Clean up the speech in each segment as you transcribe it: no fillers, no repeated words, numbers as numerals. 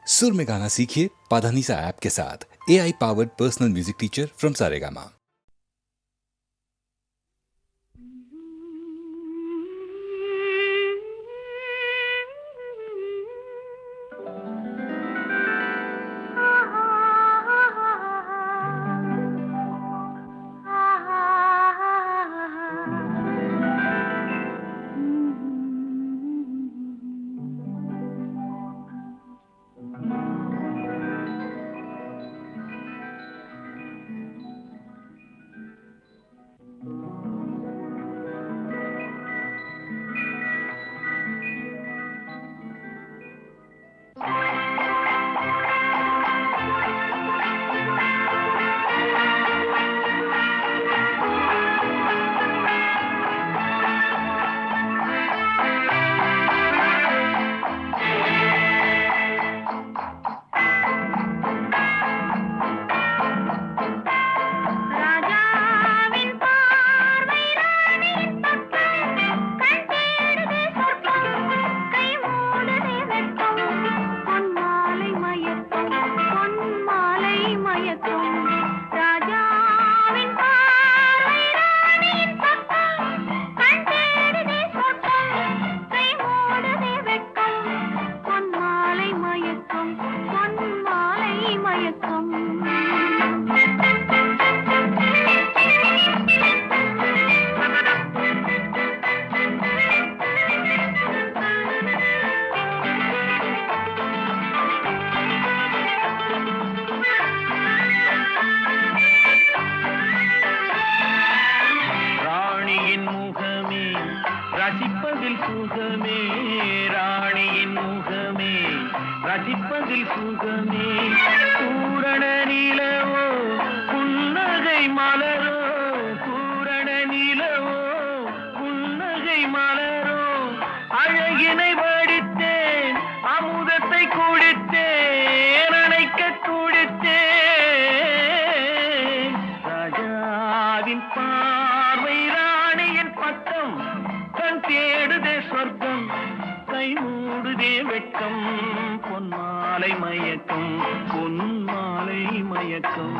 सुर में गाना सीखिए पाधानीसा ऐप के साथ। AI powered personal music teacher from Saregama. ரசிப்பதில் சுகமே ராணியின் முகமே ரசிப்பதில் சுகமே பூரண நிலவோ புன்னகை மலரோ பூரண நிலவோ புன்னகை மலரோ அழகினை வடித்தேன் அமுதத்தை குடித்தேன் அணைக்க குடித்தேன் ராஜாவின் பார்வை ராணியின் பக்கம் தேடுதே சொர்க்கம் கை மூடுதே வெட்கம் பொன்மாலை மயக்கம் பொன்மாலை மயக்கம்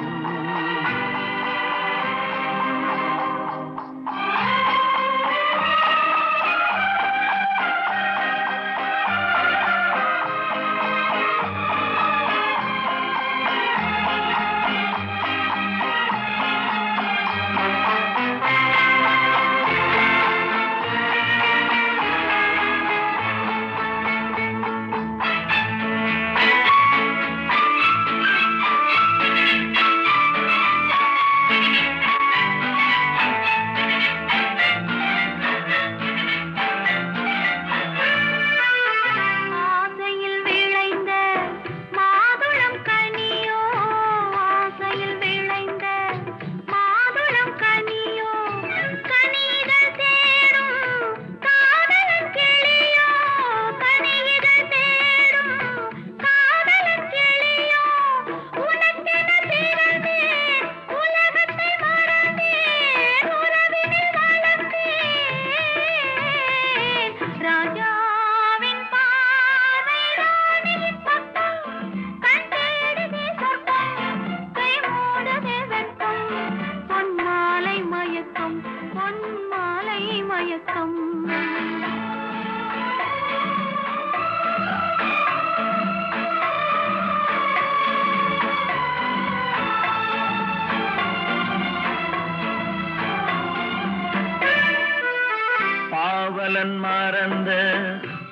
பாவலன் மறந்த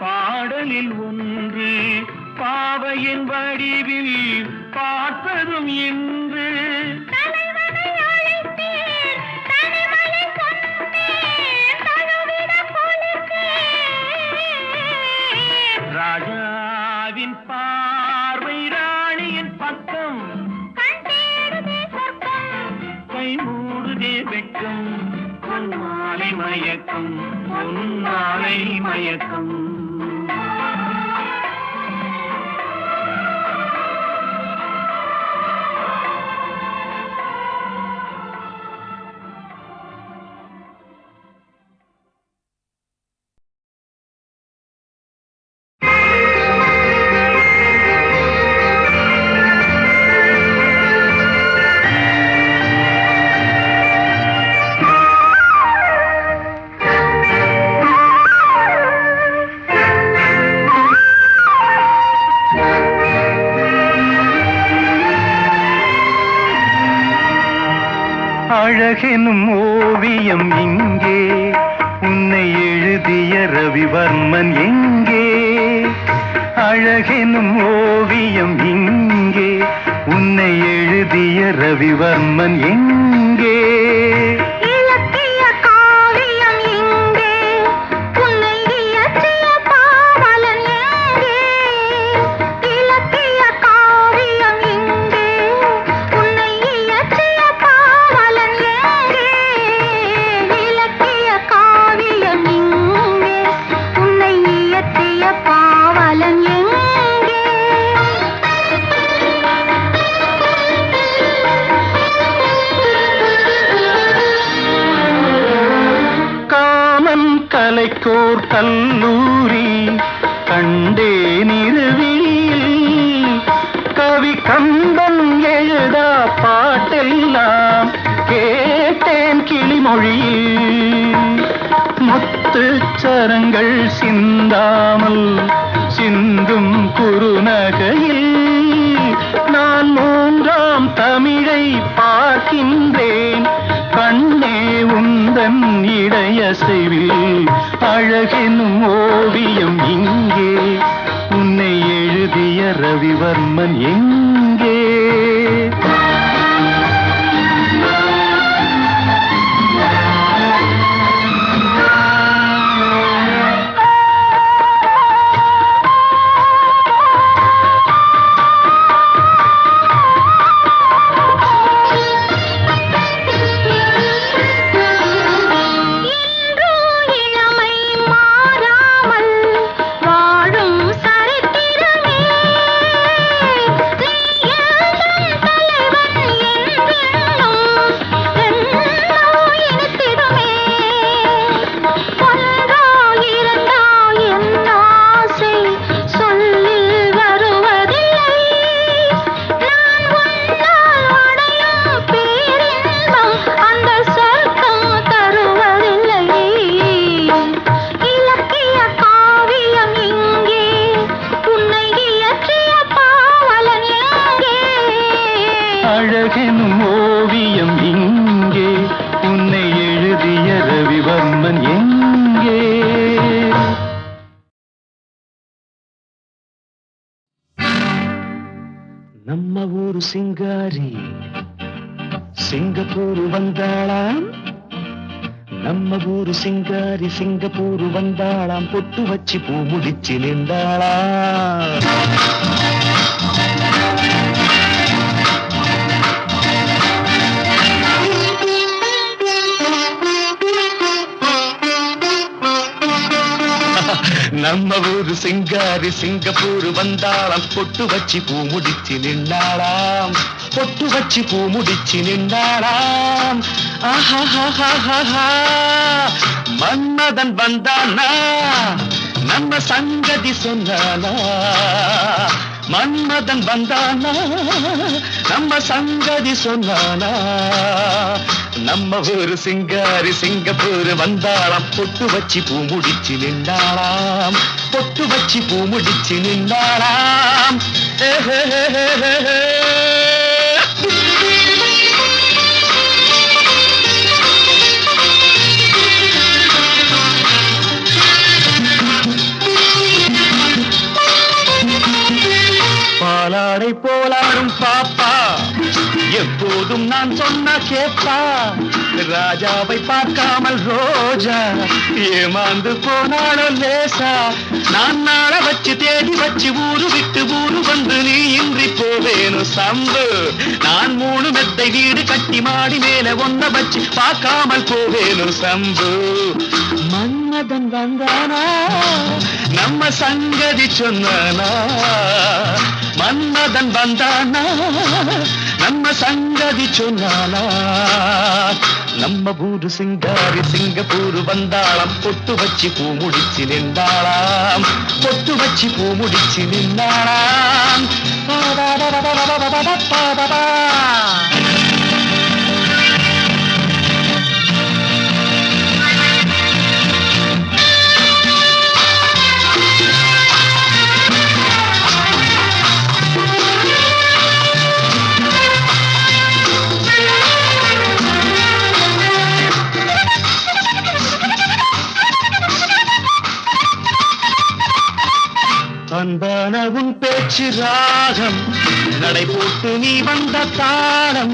பாடலில் ஒன்று பாவையின் வடிவில் பார்ப்பதும் இன்று ராஜாவின் பார்வை ராணியின் பக்கம் கை மூடுதே வெட்கம் பொன்மாலை மயக்கம் பொன்மாலை மயக்கம் அழகெனும் ஓவியம் இங்கே, உன்னை எழுதிய ரவிவர்மன் எங்கே? அழகெனும் ஓவியம் இங்கே, உன்னை எழுதிய ரவிவர்மன் எங்கே? கலைக்கோர் கல்லூரி கண்டேன் இரவில், கவி கம்பன் எழுதா பாட்டெல்லாம் கேட்டேன் கிளிமொழியில். முத்துச்சரங்கள் சிந்தாமல் சிந்தும் குறுநகையில் நான் மூன்றாம் தமிழை பார்க்கின்றேன் கண்ணே உந்தன் இடையசைவில். அழகெனும் ஓவியம் இங்கே, உன்னை எழுதிய ரவிவர்மன் எங்கே? அழகெனும் ஓவியம் இங்கே, உன்னை எழுதிய ரவிவர்மன் எங்கே? நம்ம ஊரு சிங்காரி சிங்கப்பூர் வந்தாளாம், நம்ம ஊரு சிங்காரி சிங்கப்பூர் வந்தாளாம், பொட்டு வச்சு பூ முடிச்சு நின்றாளாம். நம்ம ஊரு சிங்காரி சிங்கப்பூர் வந்தாளாம், பொட்டு வச்சு பூ முடிச்சு நின்றாளாம், பொட்டு வச்சு பூ முடிச்சு நின்றாளாம். ஆஹா, மன்மதன் வந்தானா நம்ம சங்கதி சொன்னானா, மன்மதன் வந்தானா நம்ம சங்கதி சொன்னானா. நம்ம ஊரு சிங்காரி சிங்கப்பூர் வந்தாளாம், பொட்டு வச்சு பூ முடிச்சு நின்றாளாம், பொட்டு வச்சு பூ முடிச்சு நின்றாளாம். பாலாடை போலாடும் பாப்பா எப்போதும் நான் சொன்ன கேப்பா, ராஜாவை பார்க்காமல் ரோஜா ஏமாந்து போனாலோ லேசா. நான் நாள வச்சு தேடி வச்சு ஊரு விட்டு ஊரு வந்து நீ இன்றி போவேனு சம்பு. நான் 3 மெத்தை வீடு கட்டி மாடி மேல ஒன்ன வச்சு பார்க்காமல் போவேனு சம்பு. மன்மதன் வந்தானா நம்ம சங்கதி சொன்னானா, மன்மதன் வந்தானா நம்ம சங்கதி சொன்னானா. நம்ம ஊரு சிங்காரி சிங்கப்பூர் வந்தாளாம், பொட்டு வச்சு பூ முடிச்சு நின்றாளாம், பொட்டு வச்சு பூ முடிச்சு நின்றாளாம். சுகமான உன் பேச்சு ராகம், நடை போட்டு நீ வந்த தாளம்,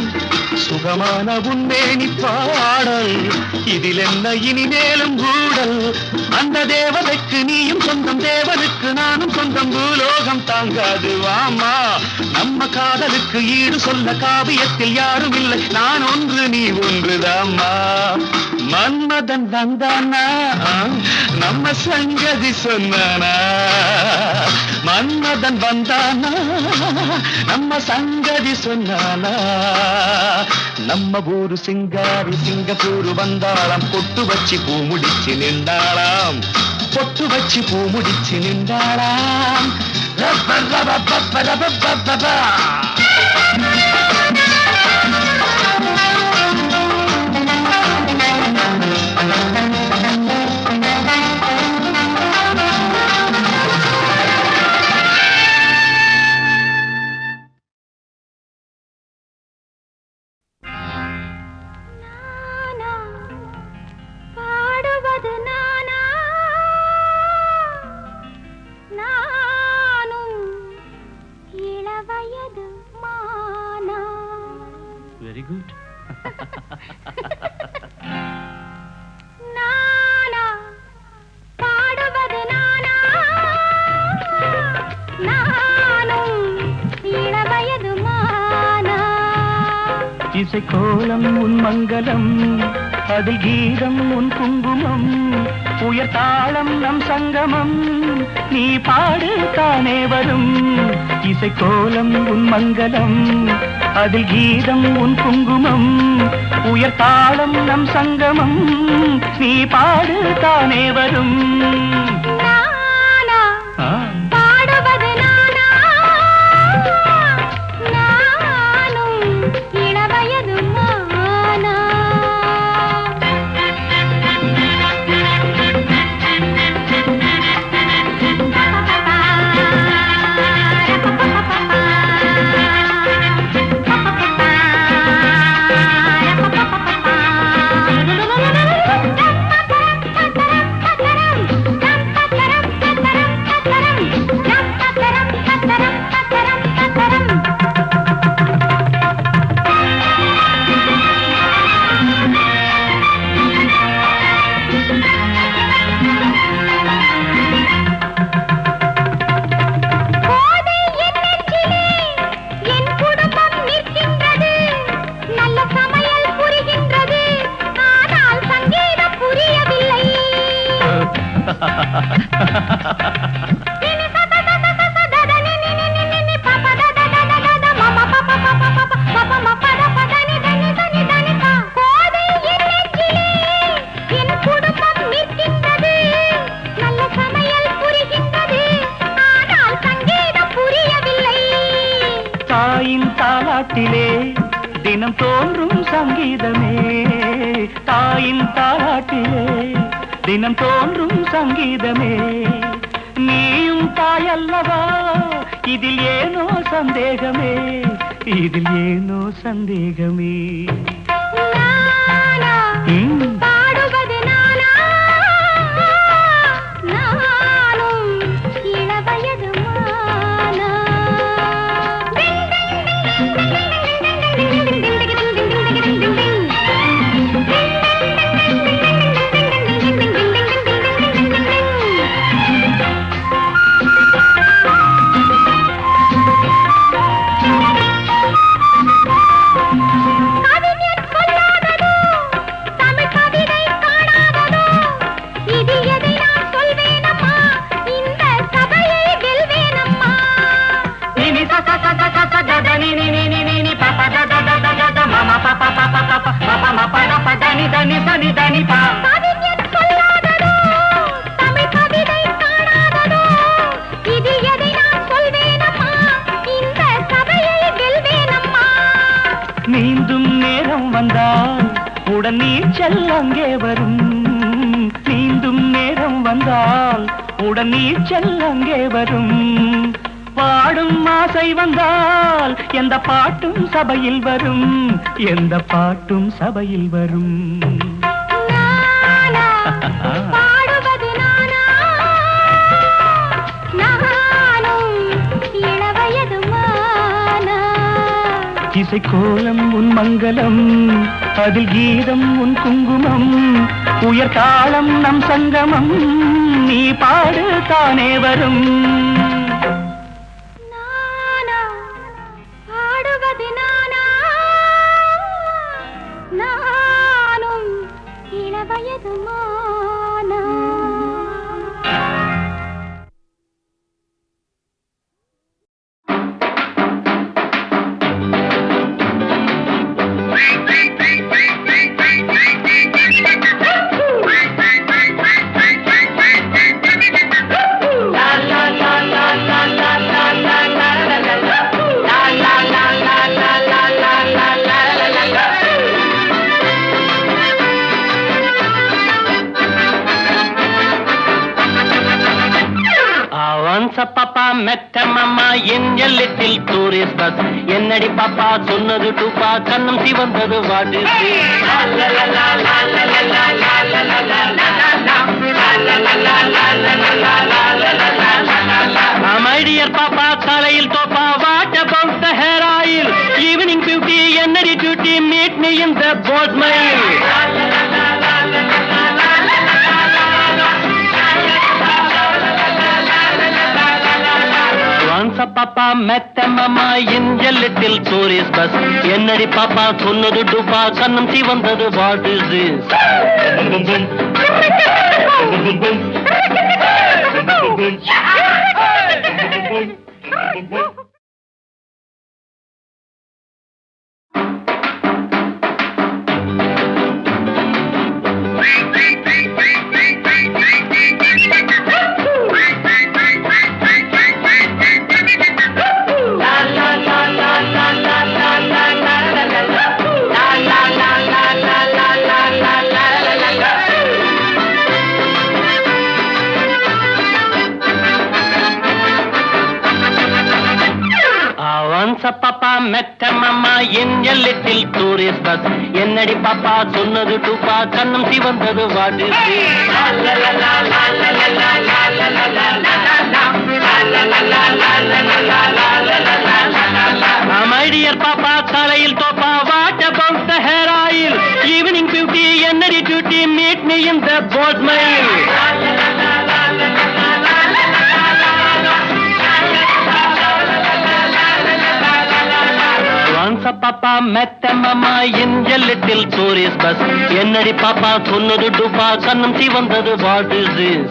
சுகமான உன் மேனி பாடல், இதில் என்ன இனிமேலும் ஊடல்? அந்த தேவதைக்கு நீயும் சொந்தம், தேவனுக்கு நானும் சொந்தம், பூலோகம் தாங்காது வாமா. நம்ம காதலுக்கு ஈடு சொல்ல காவியத்தில் யாரும் இல்லை, நான் ஒன்று நீ ஒன்றுதாம்மா. மன்மதன் வந்தானா நம்ம சங்கதி சொன்னானா, மன்மதன் வந்தானா நம்ம சங்கதி சொன்னானா. நம்ம ஊரு சிங்காரி சிங்கப்பூர் வந்தாளாம், பொட்டு வச்சு பூ முடிச்சு நின்றாளாம், பொட்டு வச்சு பூ முடிச்சு நின்றாளாம். ரப்ப ரப்ப ரப்ப ரப்ப ரப்ப. Very good. நானா பாடுவது நானா, நானும் இளவயது மானா. இசை கோலம் உன் மங்களம், அதில் கீதம் உன் குங்குமம், உயர் தாளம் நம் சங்கமம், நீ பாடு தானே வரும். இசை கோலம் உன் மங்களம், அதில் கீதம் உன் குங்குமம், உயர் தாளம் நம் சங்கமம், நீ பாடு தானே வரும். நானா பாடுவது நானா, நானும் இளவயது மானா. தினம் தோன்றும் சங்கீதமே, தாயின் தாலாட்டிலே தினம் தோன்றும் சங்கீதமே. நீயும் தாயல்லவா, இதில் ஏனோ சந்தேகமே, இதில் ஏனோ சந்தேகமே. பாடுவது நானா, நானும் இளவயது மானா. நீந்தும் நேரம் வந்தால் உடன் நீச்சல் அங்கே வரும், நீந்தும் நேரம் வந்தால் உடன் நீச்சல் அங்கே வரும். பாடும் ஆசை வந்தால் எந்த பாட்டும் சபையில் வரும், எந்த பாட்டும் சபையில் வரும். பாடுவது நானா, நானும் இசைக்கோலம் உன் மங்களம், அதில் கீதம் உன் குங்குமம், உயர் தாளம் நம் சங்கமம், நீ பாடு தானே வரும். நானா பாடுவது நானா, நானும் இளவயது மானா. பாப்பா மெத்த மாமா என் எல்லிட்டில் டூரிஸ்ட் பஸ், என்னடி பாப்பா சொன்னது டூப்பா கண்ணம் சிவந்தது வாடு. My dear பாப்பா தலையில் தோப்பா, what about the hair oil, evening beauty, என்னடி duty, meet me in the boat mile. பாப்பா மெத்த மாமா இன் எ லிட்டில் டூரிஸ்ட் பஸ், என்னடி பாப்பா சொன்னது டூப்பா கண்ணம் சிவந்தது வாட் இஸ் திஸ். பாப்பா மெத்த மாமா என் எ லிட்டில் டூரிஸ்ட் பஸ், என்னடி பாப்பா சொன்னது டூப்பா கண்ணம் சிவந்தது what is this. My dear பாப்பா தலையில் தோப்பா, what about the hair oil, evening beauty, என்னடி duty, meet me in the boat mile. பாப்பா மெத்த மாமா இன் எ லிட்டில் டூரிஸ்ட் பஸ், என்னடி பாப்பா சொன்னது டூப்பா கண்ணம் சிவந்தது வாட் இஸ் திஸ்.